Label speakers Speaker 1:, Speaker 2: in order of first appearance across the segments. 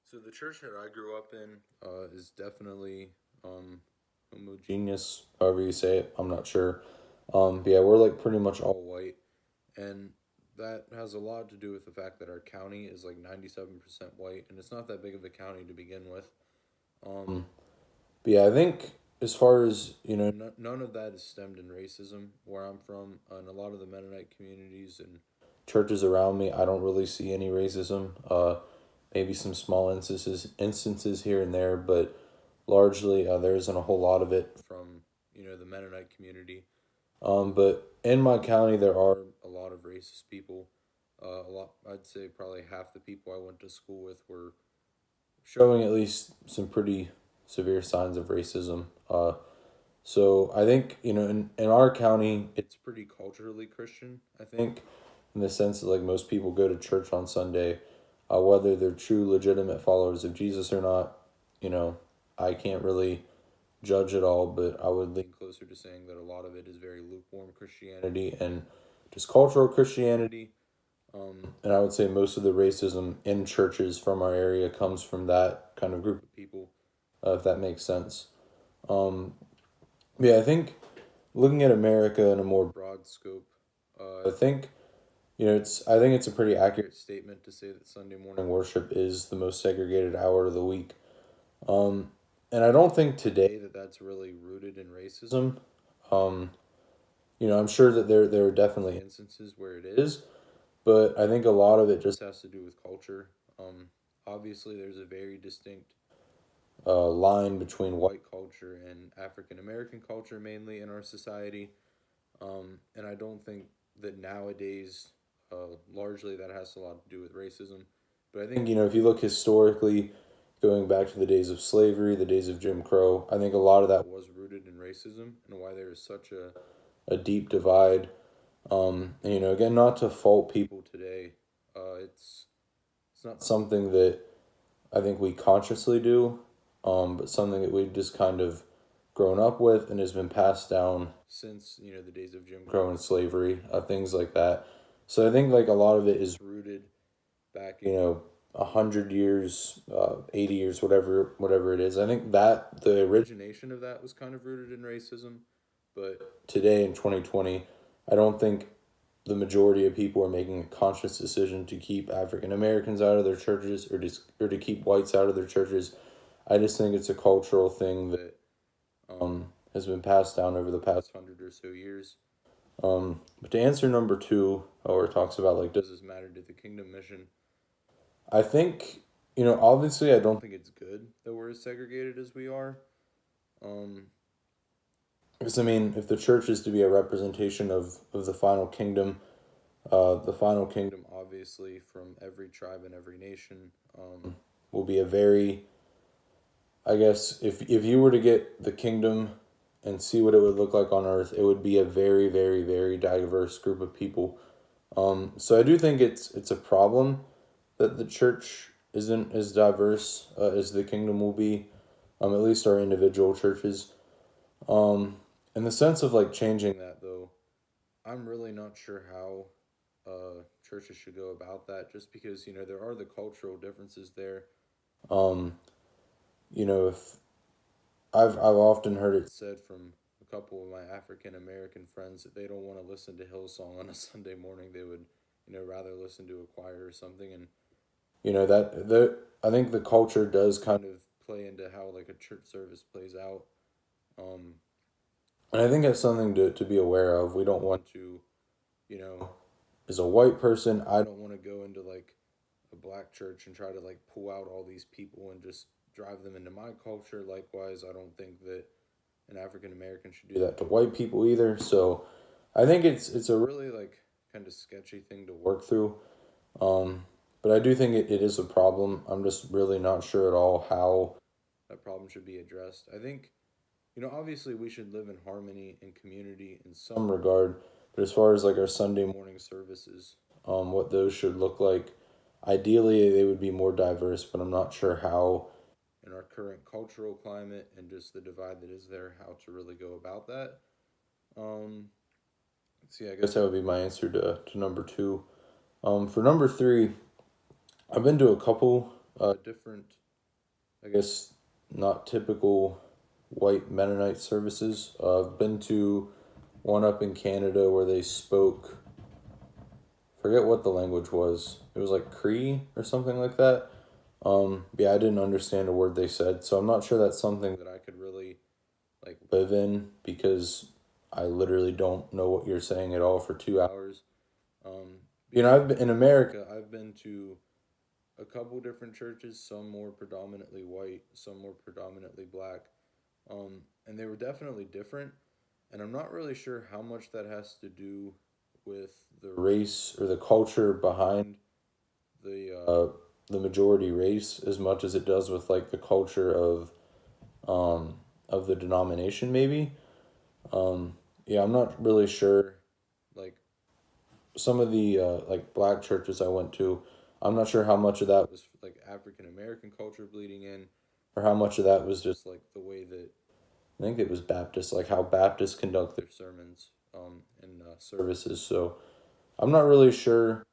Speaker 1: So the church that I grew up in is definitely homogeneous, however you say it. I'm not sure. But yeah, we're like pretty much all white, and that has a lot to do with the fact that our county is like 97% white, and it's not that big of a county to begin with. Um, but yeah, I think as far as none of that is stemmed in racism where I'm from, and a lot of the Mennonite communities and churches around me, I don't really see any racism. Maybe some small instances here and there, but largely there isn't a whole lot of it from the Mennonite community. But in my county, there are a lot of racist people. A lot, I'd say, probably half the people I went to school with were showing at least some pretty severe signs of racism. So I think in our county, it's pretty culturally Christian. I think in the sense that like most people go to church on Sunday, whether they're true legitimate followers of Jesus or not. You know, I can't really judge it all, but I would lean closer to saying that a lot of it is very lukewarm Christianity and just cultural Christianity. And I would say most of the racism in churches from our area comes from that kind of group of people, if that makes sense. Um, yeah, I think looking at America in a more broad scope, I think I think it's a pretty accurate statement to say that Sunday morning worship is the most segregated hour of the week. Um, and I don't think today that that's really rooted in racism. Um, I'm sure that there are definitely instances where it is, but I think a lot of it just has to do with culture. Obviously, there's a very distinct line between white culture and African American culture, mainly in our society. And I don't think that nowadays, largely, that has a lot to do with racism. But I think, if you look historically, going back to the days of slavery, the days of Jim Crow, I think a lot of that was rooted in racism and why there is such a deep divide. And, again, not to fault people today, it's not something that I think we consciously do, but something that we've just kind of grown up with and has been passed down since the days of Jim Crow and slavery, things like that. So I think like a lot of it is rooted back 100 years, 80 years, whatever it is. I think that the origination of that was kind of rooted in racism, but today in 2020, I don't think the majority of people are making a conscious decision to keep African Americans out of their churches or to keep whites out of their churches. I just think it's a cultural thing that has been passed down over the past 100 or so years. But to answer number two, where it talks about like, does this matter to the kingdom mission? I think obviously, I don't think it's good that we're as segregated as we are. Um, because I mean, if the church is to be a representation of the final kingdom, the final kingdom, obviously, from every tribe and every nation, will be a very, I guess, if you were to get the kingdom and see what it would look like on earth, it would be a very, very, very diverse group of people. So I do think it's a problem that the church isn't as diverse as the kingdom will be, at least our individual churches. In the sense of like changing that, though, I'm really not sure how churches should go about that, just because there are the cultural differences there. Um, if I've often heard it said from a couple of my African American friends that they don't want to listen to Hillsong on a Sunday morning. They would rather listen to a choir or something, and that I think the culture does kind of play into how like a church service plays out. Um, and I think that's something to be aware of. We don't want to, you know, as a white person, I don't want to go into like a black church and try to like pull out all these people and just drive them into my culture. Likewise, I don't think that an African American should do that to white people either. So I think it's a really like kind of sketchy thing to work through. Um, but I do think it is a problem. I'm just really not sure at all how that problem should be addressed. I think, obviously we should live in harmony and community in some regard, but as far as like our Sunday morning services, what those should look like, ideally they would be more diverse, but I'm not sure how in our current cultural climate and just the divide that is there, how to really go about that. Um, let's see, I guess that would be my answer to number two. For number three, I've been to a couple different, I guess, not typical white Mennonite services. I've been to one up in Canada where they spoke, forget what the language was. It was like Cree or something like that. Yeah, I didn't understand a word they said, so I'm not sure that's something that I could really like live in because I literally don't know what you're saying at all for 2 hours. I've been in America. I've been to a couple different churches, some more predominantly white, some more predominantly black, and they were definitely different. And I'm not really sure how much that has to do with the race or the culture behind the majority race as much as it does with like the culture of the denomination maybe. Yeah, I'm not really sure. Like some of the like black churches I went to, I'm not sure how much of that was like African American culture bleeding in, or how much of that was just like the way that I think it was Baptist, like how Baptists conduct their sermons and services. So I'm not really sure,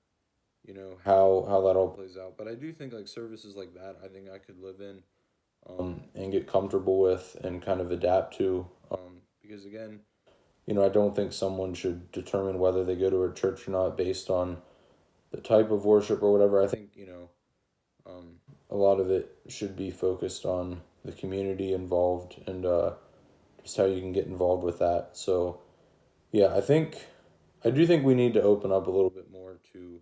Speaker 1: how that all plays out. But I do think like services like that, I think I could live in, and get comfortable with and kind of adapt to. Because again, I don't think someone should determine whether they go to a church or not based on the type of worship or whatever. I think, a lot of it should be focused on the community involved and just how you can get involved with that. So, yeah, I do think we need to open up a little bit more to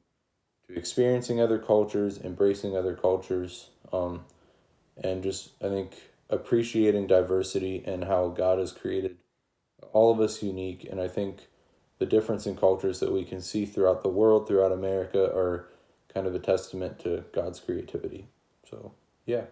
Speaker 1: experiencing other cultures, embracing other cultures, and just, I think, appreciating diversity and how God has created all of us unique. And I think the difference in cultures that we can see throughout the world, throughout America, are kind of a testament to God's creativity. So, yeah.